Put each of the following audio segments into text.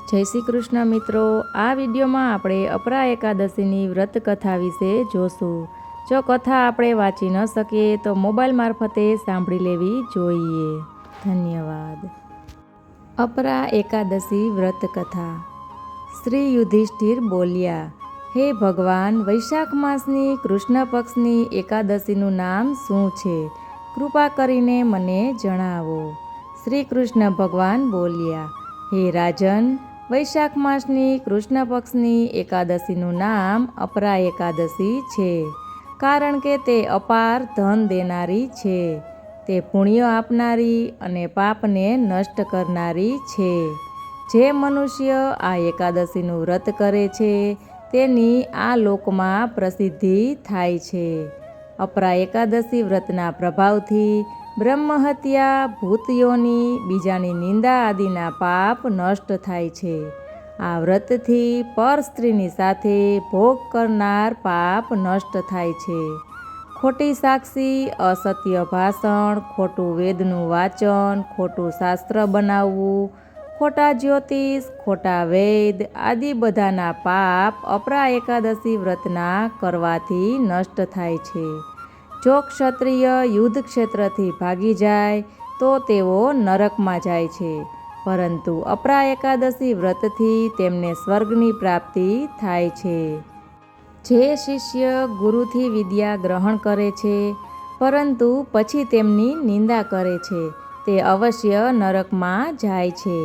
જય શ્રી કૃષ્ણ મિત્રો, આ વિડીયોમાં આપણે અપરા એકાદશીની વ્રત કથા વિશે જોશું। જો કથા આપણે વાંચી ન શકીએ તો મોબાઈલ મારફતે સાંભળી લેવી જોઈએ। ધન્યવાદ। અપરા એકાદશી વ્રત કથા। શ્રી યુધિષ્ઠિર બોલ્યા, હે ભગવાન, વૈશાખ માસની કૃષ્ણ પક્ષની એકાદશીનું નામ શું છે? કૃપા કરીને મને જણાવો। શ્રી કૃષ્ણ ભગવાન બોલ્યા, હે રાજન, વૈશાખ માસની કૃષ્ણ પક્ષની એકાદશીનું નામ અપરા એકાદશી છે, કારણ કે તે અપાર ધન દેનારી છે। તે પુણ્ય આપનારી અને પાપને નષ્ટ કરનારી છે। જે મનુષ્ય આ એકાદશીનું વ્રત કરે છે તેની આ લોકમાં પ્રસિદ્ધિ થાય છે। અપરા એકાદશી વ્રતના પ્રભાવથી બ્રહ્મહત્યા, ભૂતયોની, બીજાની નિંદા આદિના પાપ નષ્ટ થાય છે। આ વ્રતથી પર સ્ત્રીની સાથે ભોગ કરનાર પાપ નષ્ટ થાય છે। ખોટી સાક્ષી, અસત્ય ભાષણ, ખોટું વેદનું વાંચન, ખોટું શાસ્ત્ર બનાવવું, ખોટા જ્યોતિષ, ખોટા વેદ આદિ બધાના પાપ અપરા એકાદશી વ્રતના કરવાથી નષ્ટ થાય છે। જો ક્ષત્રિય યુદ્ધ ક્ષેત્રથી ભાગી જાય તો તેઓ નરકમાં જાય છે, પરંતુ અપરા એકાદશી વ્રતથી તેમને સ્વર્ગની પ્રાપ્તિ થાય છે। જે શિષ્ય ગુરુથી વિદ્યા ગ્રહણ કરે છે પરંતુ પછી તેમની નિંદા કરે છે તે અવશ્ય નરકમાં જાય છે।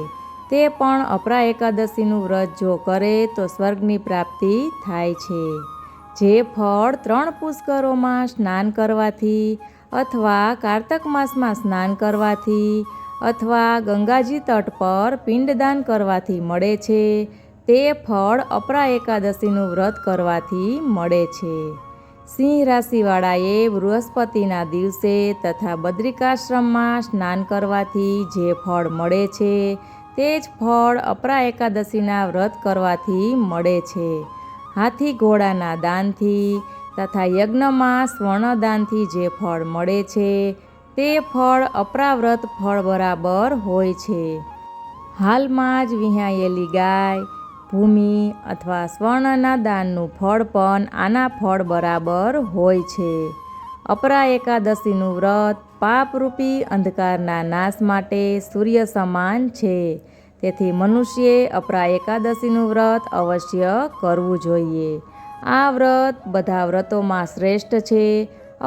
તે પણ અપરા એકાદશીનું વ્રત જો કરે તો સ્વર્ગની પ્રાપ્તિ થાય છે। જે ફળ 3 પુષ્કરોમાં સ્નાન કરવાથી અથવા કારતક માસમાં સ્નાન કરવાથી અથવા ગંગાજી તટ પર પિંડદાન કરવાથી મળે છે તે ફળ અપરા એકાદશીનું વ્રત કરવાથી મળે છે। સિંહ રાશિવાળાએ બૃહસ્પતિના દિવસે તથા બદ્રિકાશ્રમમાં સ્નાન કરવાથી જે ફળ મળે છે તે જ ફળ અપરા એકાદશીના વ્રત કરવાથી મળે છે। હાથી ઘોડાના દાનથી તથા યજ્ઞમાં સ્વર્ણદાનથી જે ફળ મળે છે તે ફળ અપરા વ્રત ફળ બરાબર હોય છે। હાલમાં જ વિહાયેલી ગાય, ભૂમિ અથવા સ્વર્ણના દાનનું ફળ પણ આના ફળ બરાબર હોય છે। અપરા એકાદશીનું વ્રત પાપરૂપી અંધકારના નાશ માટે સૂર્ય સમાન છે। તેથી મનુષ્યે અપરા એકાદશીનું વ્રત અવશ્ય કરવું જોઈએ। આ વ્રત બધા વ્રતોમાં શ્રેષ્ઠ છે।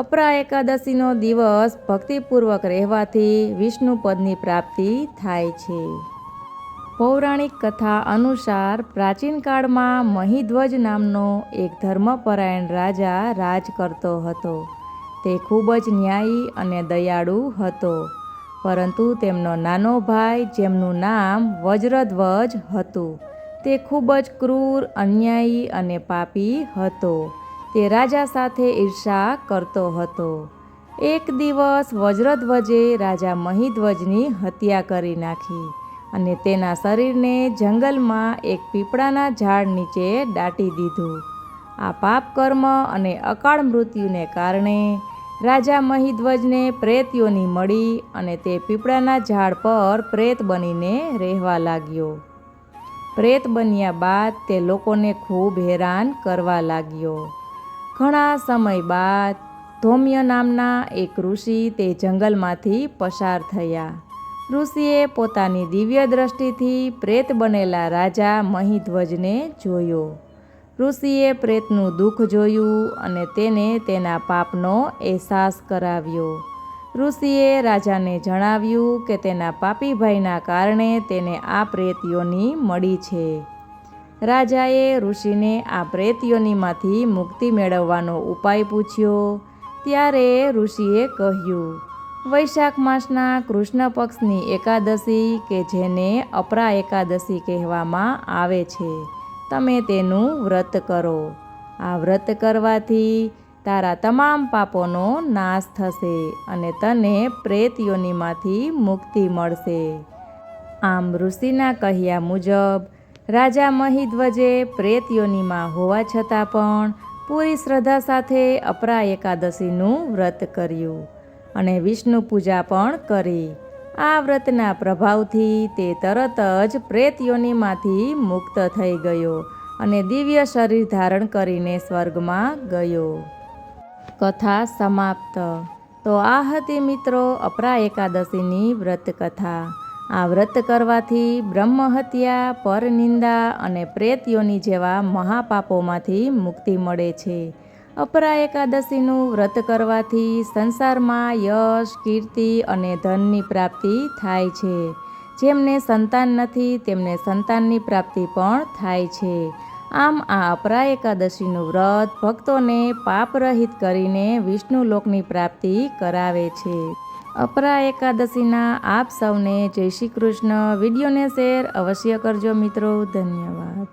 અપરા એકાદશીનો દિવસ ભક્તિપૂર્વક રહેવાથી વિષ્ણુપદની પ્રાપ્તિ થાય છે। પૌરાણિક કથા અનુસાર પ્રાચીન કાળમાં મહિધ્વજ નામનો એક ધર્મપરાયણ રાજા રાજ કરતો હતો। તે ખૂબ જ ન્યાયી અને દયાળુ હતો, પરંતુ તેમનો નાનો ભાઈ, જેમનું નામ વજ્રધ્વજ હતું, તે ખૂબ જ ક્રૂર, અન્યાયી અને પાપી હતો। તે રાજા સાથે ઈર્ષા કરતો હતો। એક દિવસ વજ્રધ્વજે રાજા મહિધ્વજની હત્યા કરી નાખી અને તેના શરીરને જંગલમાં એક પીપળાના ઝાડ નીચે દાટી દીધું। આ પાપ કર્મ અને અકાળ મૃત્યુને કારણે રાજા મહિધ્વજને પ્રેત યોનિ મળી અને તે પીપળાના ઝાડ પર પ્રેત બનીને રહેવા લાગ્યો। પ્રેત બન્યા બાદ તે લોકોને ખૂબ હેરાન કરવા લાગ્યો। ઘણા સમય બાદ ધૌમ્ય નામના એક ઋષિ તે જંગલમાંથી પસાર થયા। ઋષિએ પોતાની દિવ્ય દ્રષ્ટિથી પ્રેત બનેલા રાજા મહિધ્વજને જોયો। ઋષિએ પ્રેતનું દુઃખ જોયું અને તેને તેના પાપનો અહેસાસ કરાવ્યો। ઋષિએ રાજાને જણાવ્યું કે તેના પાપી ભાઈના કારણે તેને આ પ્રેત યોનિ મળી છે। રાજાએ ઋષિને આ પ્રેત યોનિમાંથી મુક્તિ મેળવવાનો ઉપાય પૂછ્યો। ત્યારે ઋષિએ કહ્યું, વૈશાખ માસના કૃષ્ણ પક્ષની એકાદશી કે જેને અપરા એકાદશી કહેવામાં આવે છે, તમે તેનું વ્રત કરો। આ વ્રત કરવાથી તારા તમામ પાપોનો નાશ થશે અને તને પ્રેત યોનિમાંથી મુક્તિ મળશે। આમ ઋષિના કહ્યા મુજબ રાજા મહિધ્વજે પ્રેત યોનિમાં હોવા છતાં પણ પૂરી શ્રદ્ધા સાથે અપરા એકાદશીનું વ્રત કર્યું અને વિષ્ણુ પૂજા પણ કરી। આ વ્રતના પ્રભાવથી તે તરત જ પ્રેત યોનિમાંથી મુક્ત થઈ ગયો અને દિવ્ય શરીર ધારણ કરીને સ્વર્ગમાં ગયો. કથા સમાપ્ત. તો આ હતી મિત્રો અપરા એકાદશીની વ્રત કથા. આ વ્રત કરવાથી બ્રહ્મહત્યા, પરનિંદા અને પ્રેત યોનિ જેવા મહાપાપોમાંથી મુક્તિ મળે છે. અપરા એકાદશીનું વ્રત કરવાથી સંસારમાં યશ, કીર્તિ અને ધનની પ્રાપ્તિ થાય છે. જેમને સંતાન નથી તેમને સંતાનની પ્રાપ્તિ પણ થાય છે. આમ આ અપરા એકાદશીનું વ્રત ભક્તોને પાપરહિત કરીને વિષ્ણુલોકની પ્રાપ્તિ કરાવે છે. અપરા એકાદશીના આપ સૌને જય શ્રી કૃષ્ણ. વિડીયોને શેર અવશ્ય કરજો મિત્રો. ધન્યવાદ.